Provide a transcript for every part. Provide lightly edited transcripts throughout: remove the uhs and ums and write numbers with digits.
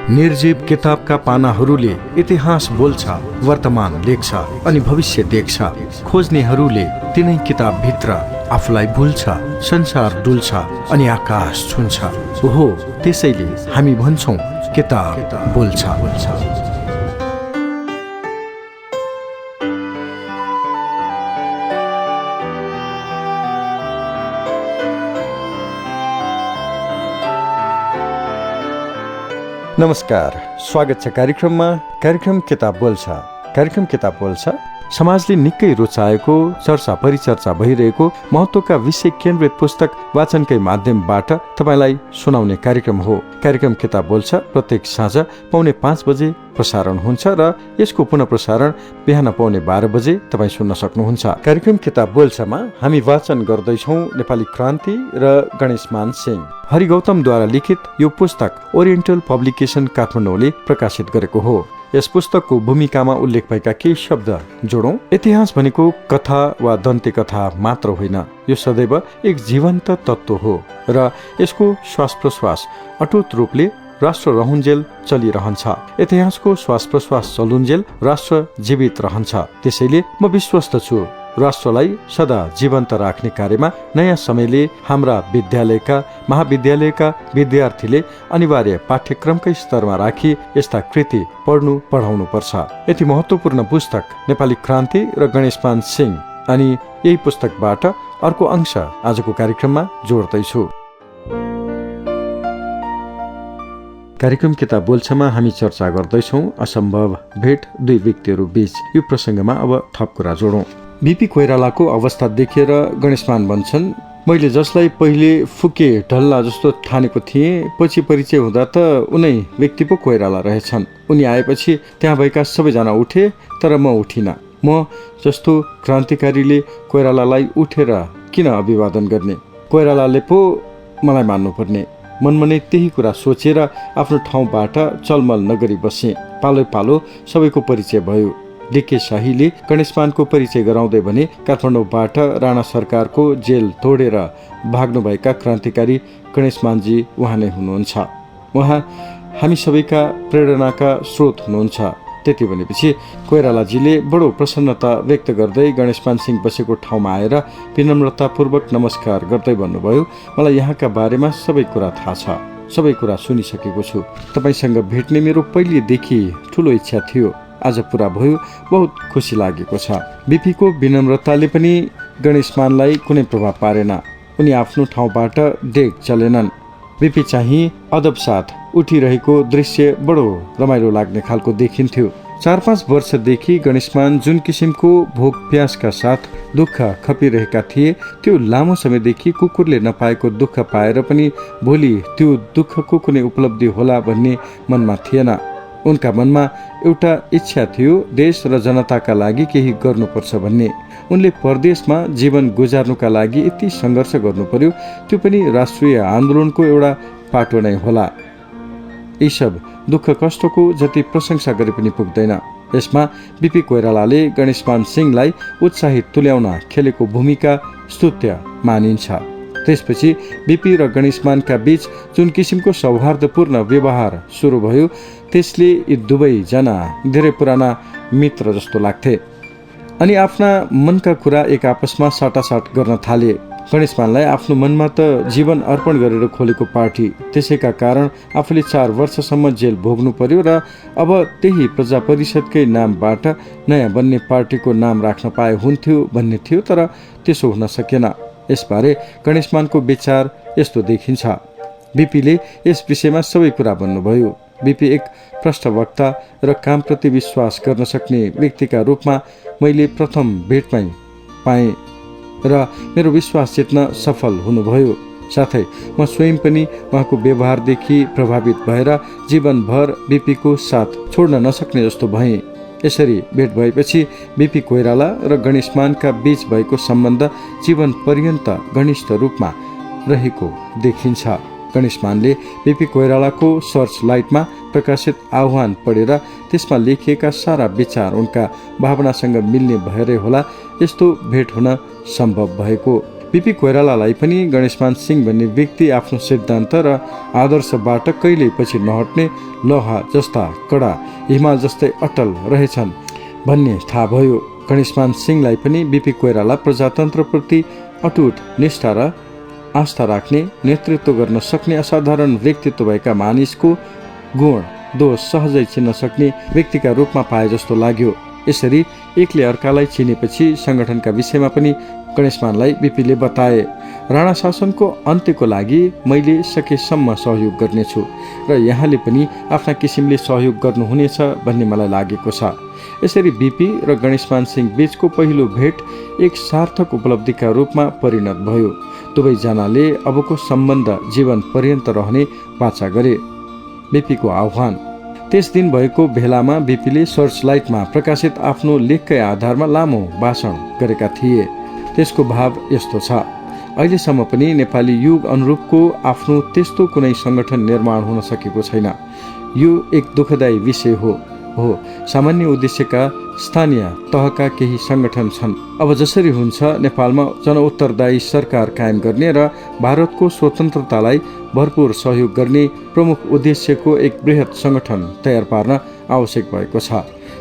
निर्जीव किताबका पानाहरूले इतिहास बोल्छ, वर्तमान लेख्छ अनि भविष्य देख्छ। खोज्नेहरूले तिनै किताबभित्र आफूलाई भुल्छ, संसार डुल्छ अनि आकाश छुन्छ। हो, त्यसैले हामी भन्छौं किताब बोल्छ। नमस्कार, स्वागत छ कार्यक्रम किताब बोल्छ। कार्यक्रम किताब बोल्छ समाजले निकै रुचाएको, चर्चा परिचर्चा भइरहेको महत्त्वका विषय केन्द्रित पुस्तक वाचनकै माध्यमबाट तपाईलाई सुनाउने कार्यक्रम हो। कार्यक्रम किताब बोल्छ प्रत्येक साँझ 4:45 बजे प्रसारण हुन्छ र यसको पुनः प्रसारण बिहान 12:15 बजे तपाईँ सुन्न सक्नुहुन्छ। कार्यक्रम किताब बोल्छमा हामी वाचन गर्दैछौँ नेपाली क्रान्ति र गणेशमान सिंह। हरि गौतमद्वारा लिखित यो पुस्तक ओरिएन्टल पब्लिकेसन काठमाडौँले प्रकाशित गरेको हो। यस पुस्तकको भूमिकामा उल्लेख भएका केही शब्द जोडौं। इतिहास भनेको कथा वा दन्ते कथा मात्र होइन, यो सदैव एक जीवन्त तत्त्व हो र यसको श्वास प्रश्वास अटुट रूपले राष्ट्र रहुन्जेल चलिरहन्छ। इतिहासको श्वास प्रश्वास चलुन्जेल राष्ट्र जीवित रहन्छ। त्यसैले म विश्वस्त छु राष्ट्रलाई सदा जीवन्त राख्ने कार्यमा नयाँ समयले हाम्रा विद्यालयका महाविद्यालयका विद्यार्थीले अनिवार्य पाठ्यक्रमकै स्तरमा राखी यस्ता कृति पढाउनु पर्छ। यति महत्त्वपूर्ण पुस्तक नेपाली क्रान्ति र गणेशमान सिंह, अनि यही पुस्तकबाट अर्को अंश आजको कार्यक्रममा जोड्दैछु। कार्यक्रम किताब बोल्छमा हामी चर्चा गर्दैछौँ असम्भव भेट दुई व्यक्तिहरू बीच। यो प्रसङ्गमा अब थप कुरा जोडौं। बीपी कोइरालाको अवस्था देखेर गणेशमान भन्छन्, मैले जसलाई पहिले फुके ढल्ला जस्तो ठानेको थिएँ, पछि परिचय हुँदा त उनै व्यक्ति पो कोइराला रहेछन्। उनी आएपछि त्यहाँ भएका सबैजना उठे, तर म उठिन। म जस्तो क्रान्तिकारीले कोइरालालाई उठेर किन अभिवादन गर्ने? कोइरालाले पो मलाई मान्नुपर्ने। मनमा नै त्यही कुरा सोचेर आफ्नो ठाउँबाट चलमल नगरी बसे। पालो पालो सबैको परिचय भयो। डीके शाहीले गणेशमानको परिचय गराउँदै भने काठमाडौँबाट राणा सरकारको जेल तोडेर भाग्नुभएका क्रान्तिकारी गणेशमानजी उहाँ नै हुनुहुन्छ। उहाँ हामी सबैका प्रेरणाका स्रोत हुनुहुन्छ। त्यति भनेपछि कोइरालाजीले बडो प्रसन्नता व्यक्त गर्दै गणेशमान सिंह बसेको ठाउँमा आएर विनम्रतापूर्वक नमस्कार गर्दै भन्नुभयो, मलाई यहाँका बारेमा सबै कुरा थाहा छ, सबै कुरा सुनिसकेको छु। तपाईसँग भेट्ने मेरो पहिलेदेखि ठुलो इच्छा थियो, आज पूरा भयो, बहुत खुसी लागेको छ। बीपीको विनम्रताले पनि गणेशमानलाई कुनै प्रभाव पारेन। उनी आफ्नो ठाउँबाट डेग चलेनन्। बीपी चाहिँ अदब साथ उठिरहेको दृश्य बडो रमाइलो लाग्ने खालको देखिन्थ्यो। 4-5 वर्षदेखि गणेशमान जुन किसिमको भोक प्यासका साथ दुःख खपिरहेका थिए, त्यो लामो समयदेखि कुकुरले नपाएको दुःख पाएर पनि भोलि त्यो दुःखको कुनै उपलब्धि होला भन्ने मनमा थिएन। उनका मनमा एउटा इच्छा थियो, देश र जनताका लागि केही गर्नुपर्छ भन्ने। उनले परदेशमा जीवन गुजार्नुका लागि यति सङ्घर्ष गर्नु पर्यो, त्यो पनि राष्ट्रिय आन्दोलनको एउटा पाटो नै होला। यी सब दुःख कष्टको जति प्रशंसा गरे पनि पुग्दैन। यसमा बीपी कोइरालाले गणेशमान सिंहलाई उत्साहित तुल्याउन खेलेको भूमिका स्तुत्य मानिन्छ। त्यसपछि बीपी र गणेशमानका बीच जुन किसिमको सौहार्दपूर्ण व्यवहार सुरु भयो, त्यसले यी दुवै जना धेरै पुराना मित्र जस्तो लाग्थे अनि आफ्ना मनका कुरा एक आपसमा साटासाट गर्न थाले। गणेशमानलाई आफ्नो मनमा त जीवन अर्पण गरेर खोलेको पार्टी, त्यसैका कारण आफूले 4 वर्षसम्म जेल भोग्नु पर्यो र अब त्यही प्रजा परिषदकै नामबाट नयाँ बन्ने पार्टीको नाम राख्न पाए हुन्थ्यो भन्ने थियो, तर त्यसो हुन सकेन। यसबारे गणेशमानको विचार यस्तो देखिन्छ। बीपीले यस विषयमा सबै कुरा भन्नुभयो। बीपी एक प्रष्टवक्ता र कामप्रति विश्वास गर्न सक्ने व्यक्तिका रूपमा मैले प्रथम भेटमै पाएँ र मेरो विश्वास जित्न सफल हुनुभयो। साथै म स्वयं पनि उहाँको व्यवहारदेखि प्रभावित भएर जीवनभर बीपीको साथ छोड्न नसक्ने जस्तो भएँ। यसरी भेट भएपछि बीपी कोइराला र गणेशमानका बीच भएको सम्बन्ध जीवन पर्यन्त घनिष्ठ रूपमा रहेको देखिन्छ। गणेशमानले बीपी कोइरालाको सर्च लाइटमा प्रकाशित आह्वान पढेर त्यसमा लेखिएका सारा विचार उनका भावनासँग मिल्ने भएरै होला यस्तो भेट हुन सम्भव भएको। बिपी कोइरालालाई पनि गणेशमान सिंह भन्ने व्यक्ति आफ्नो सिद्धान्त र आदर्शबाट कहिल्यै पछि नहट्ने लोहा जस्ता कडा हिमाल जस्तै अटल रहेछन् भन्ने थाहा भयो। गणेशमान सिंहलाई पनि बिपी कोइराला प्रजातन्त्रप्रति अटुट निष्ठा र आस्था राख्ने, नेतृत्व गर्न सक्ने असाधारण व्यक्तित्व भएका मानिसको गुण दोष सहजै चिन्न सक्ने व्यक्तिका रूपमा पाए जस्तो लाग्यो। यसरी एकले अर्कालाई चिनेपछि संगठनका विषयमा पनि गणेशमानलाई बिपीले बताए। राणा शासनको अन्त्यको लागि मैले सकेसम्म सहयोग गर्नेछु र यहाँले पनि आफ्ना किसिमले सहयोग गर्नुहुनेछ भन्ने मलाई लागेको छ। यसरी बिपी र गणेशमान सिंह बीचको पहिलो भेट एक सार्थक उपलब्धिका रूपमा परिणत भयो। दुवैजनाले अबको सम्बन्ध जीवन पर्यन्त रहने वाचा गरे। बिपीको आह्वान। त्यस दिन भएको भेलामा बिपीले सर्चलाइटमा प्रकाशित आफ्नो लेखकै आधारमा लामो भाषण गरेका थिए। त्यसको भाव यस्तो छ: अहिलेसम्म पनि नेपाली युग अनुरूपको आफ्नो त्यस्तो कुनै संगठन निर्माण हुन सकेको छैन। यो एक दुःखदायी विषय हो। सामान्य उद्देश्यका स्थानीय तहका केही संगठन छन्। अब जसरी हुन्छ नेपालमा जनउत्तरदायी सरकार कायम गर्ने र भारतको स्वतन्त्रतालाई भरपूर सहयोग गर्ने प्रमुख उद्देश्यको एक बृहत संगठन तयार पार्न आवश्यक भएको छ।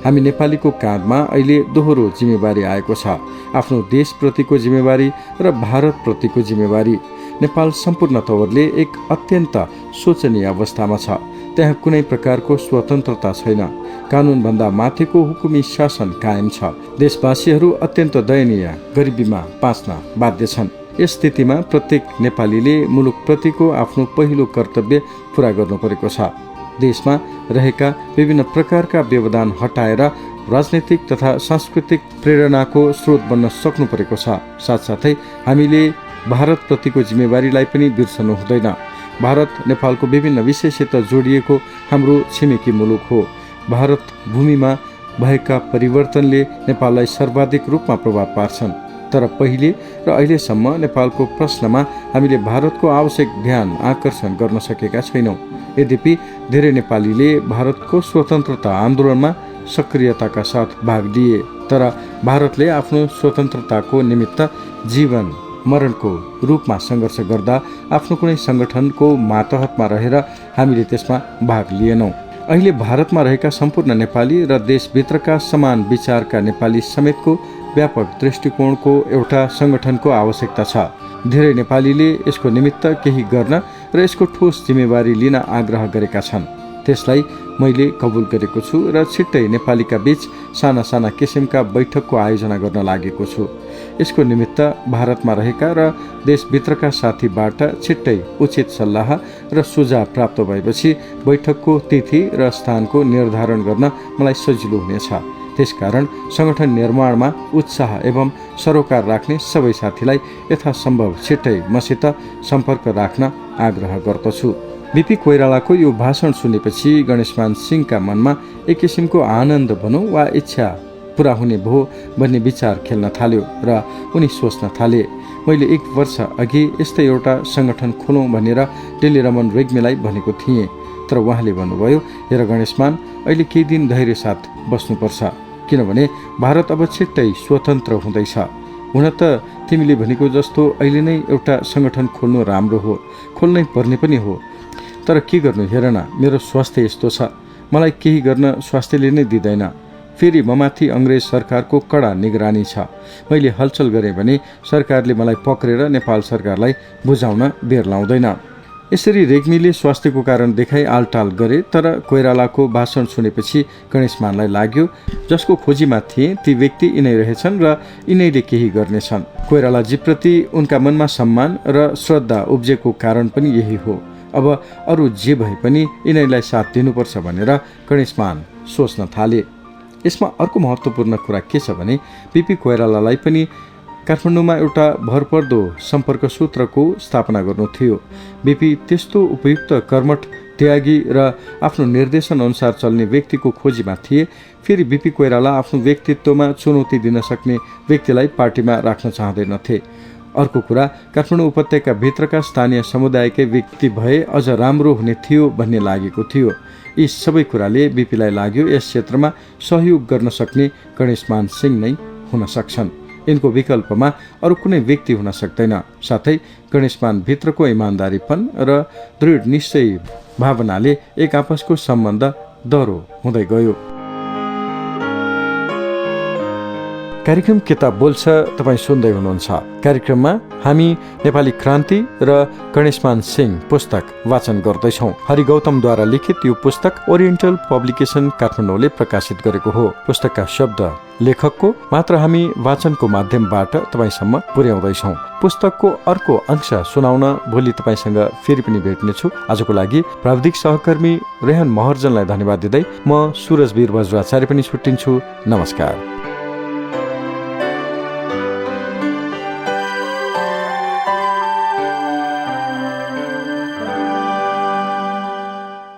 हामी नेपालीको काँधमा अहिले दोहोरो जिम्मेवारी आएको छ, आफ्नो देशप्रतिको जिम्मेवारी र भारतप्रतिको जिम्मेवारी। नेपाल सम्पूर्ण तवरले एक अत्यन्त शोचनीय अवस्थामा छ। त्यहाँ कुनै प्रकारको स्वतन्त्रता छैन। कानुनभन्दा माथिको हुकुमी शासन कायम छ। देशवासीहरू अत्यन्त दयनीय गरिबीमा बाँच्न बाध्य छन्। यस स्थितिमा प्रत्येक नेपालीले मुलुकप्रतिको आफ्नो पहिलो कर्तव्य पूरा गर्नु परेको छ। देशमा रहेका विभिन्न प्रकारका व्यवधान हटाएर राजनैतिक तथा सांस्कृतिक प्रेरणाको स्रोत बन्न सक्नु परेको छ। साथसाथै हामीले भारतप्रतिको जिम्मेवारीलाई पनि बिर्सनु हुँदैन। भारत नेपालको विभिन्न विषयसित जोडिएको हाम्रो छिमेकी मुलुक हो। भारत भूमिमा भएका परिवर्तनले नेपाललाई सर्वाधिक रूपमा प्रभाव पार्छन्। तर पहिले र अहिलेसम्म नेपालको प्रश्नमा हामीले भारतको आवश्यक ध्यान आकर्षण गर्न सकेका छैनौँ। यद्यपि धेरै नेपालीले भारतको स्वतन्त्रता आन्दोलनमा सक्रियताका साथ भाग लिए, तर भारतले आफ्नो स्वतन्त्रताको निमित्त जीवन मरणको रूपमा सङ्घर्ष गर्दा आफ्नो कुनै सङ्गठनको मातहतमा रहेर हामीले त्यसमा भाग लिएनौँ। अहिले भारतमा रहेका सम्पूर्ण नेपाली र देशभित्रका समान विचारका नेपाली समेतको व्यापक दृष्टिकोणको एउटा सङ्गठनको आवश्यकता छ। धेरै नेपालीले यसको निमित्त केही गर्न र यसको ठोस जिम्मेवारी लिन आग्रह गरेका छन्। त्यसलाई मैले कबुल गरेको छु र छिट्टै नेपालीका बीच साना साना किसिमका बैठकको आयोजना गर्न लागेको छु। यसको निमित्त भारतमा रहेका र देशभित्रका साथीबाट छिट्टै उचित सल्लाह र सुझाव प्राप्त भएपछि बैठकको तिथि र स्थानको निर्धारण गर्न मलाई सजिलो हुनेछ। त्यसकारण संगठन निर्माणमा उत्साह एवं सरोकार राख्ने सबै साथीलाई यथासम्भव छिट्टै मसित सम्पर्क राख्न आग्रह गर्दछु। बिपी कोइरालाको यो भाषण सुनेपछि गणेशमान सिंहका मनमा एक किसिमको आनन्द भनौँ वा इच्छा पुरा हुने भो भन्ने विचार खेल्न थाल्यो र उनी सोच्न थाले, मैले 1 वर्ष अघि यस्तै एउटा संगठन खोलौँ भनेर टेलिरमन रेग्मीलाई भनेको थिएँ। तर उहाँले भन्नुभयो, हेर गणेशमान, अहिले केही दिन धैर्य साथ बस्नुपर्छ, किनभने भारत अब छिट्टै स्वतन्त्र हुँदैछ। हुन त तिमीले भनेको जस्तो अहिले नै एउटा संगठन खोल्नु राम्रो हो, खोल्नै पर्ने पनि हो। तर के गर्नु, हेर न, मेरो स्वास्थ्य यस्तो छ, मलाई केही गर्न स्वास्थ्यले नै दिँदैन। फेरि ममाथि अङ्ग्रेज सरकारको कडा निगरानी छ। मैले हलचल गरेँ भने सरकारले मलाई पक्रेर नेपाल सरकारलाई बुझाउन बेर लाउँदैन। यसरी रेग्मीले स्वास्थ्यको कारण देखाइ आलटाल गरे। तर कोइरालाको भाषण सुनेपछि गणेशमानलाई लाग्यो, जसको खोजीमा थिए ती व्यक्ति यिनै रहेछन् र यिनैले केही गर्नेछन्। कोइरालाजीप्रति उनका मनमा सम्मान र श्रद्धा उब्जेको कारण पनि यही हो। अब अरू जे भए पनि यिनैलाई साथ दिनुपर्छ भनेर गणेशमान सोच्न थाले। यसमा अर्को महत्त्वपूर्ण कुरा के छ भने बिपी कोइरालालाई पनि काठमाडौँमा एउटा भरपर्दो सम्पर्क सूत्रको स्थापना गर्नु थियो। बिपी त्यस्तो उपयुक्त कर्मठ त्यागी र आफ्नो निर्देशन अनुसार चल्ने व्यक्तिको खोजीमा थिए। फेरि बिपी कोइराला आफ्नो व्यक्तित्वमा चुनौती दिन सक्ने व्यक्तिलाई पार्टीमा राख्न चाहँदैनथे। अर्को कुरा, काठमाडौँ उपत्यका भित्रका स्थानीय समुदायकै व्यक्ति भए अझ राम्रो हुने थियो भन्ने लागेको थियो। यी सबै कुराले बिपीलाई लाग्यो यस क्षेत्रमा सहयोग गर्न सक्ने गणेशमान सिंह नै हुन सक्छन्। यिनको विकल्पमा अरू कुनै व्यक्ति हुन सक्दैन। साथै गणेशमान भित्रको इमान्दारीपन र दृढ निश्चय भावनाले एक आपसको सम्बन्ध दह्रो हुँदै गयो। कार्यक्रम किताब बोल्छ तपाईँ सुन्दै हुनुहुन्छ। कार्यक्रममा हामी नेपाली क्रान्ति र गणेशमान सिंह पुस्तक वाचन गर्दैछौँ। हरि गौतमद्वारा लिखित यो पुस्तक ओरिएन्टल पब्लिकेसन काठमाडौँले प्रकाशित गरेको हो। पुस्तकका शब्द लेखकको मात्र हामी वाचनको माध्यमबाट तपाईँसम्म पुर्याउँदैछौँ। पुस्तकको अर्को अंश सुनाउन भोलि तपाईँसँग फेरि पनि भेट्नेछु। आजको लागि प्राविधिक सहकर्मी रेहन महर्जनलाई धन्यवाद दिँदै म सुरज वीर बज्राचार्य पनि छुट्टिन्छु। नमस्कार।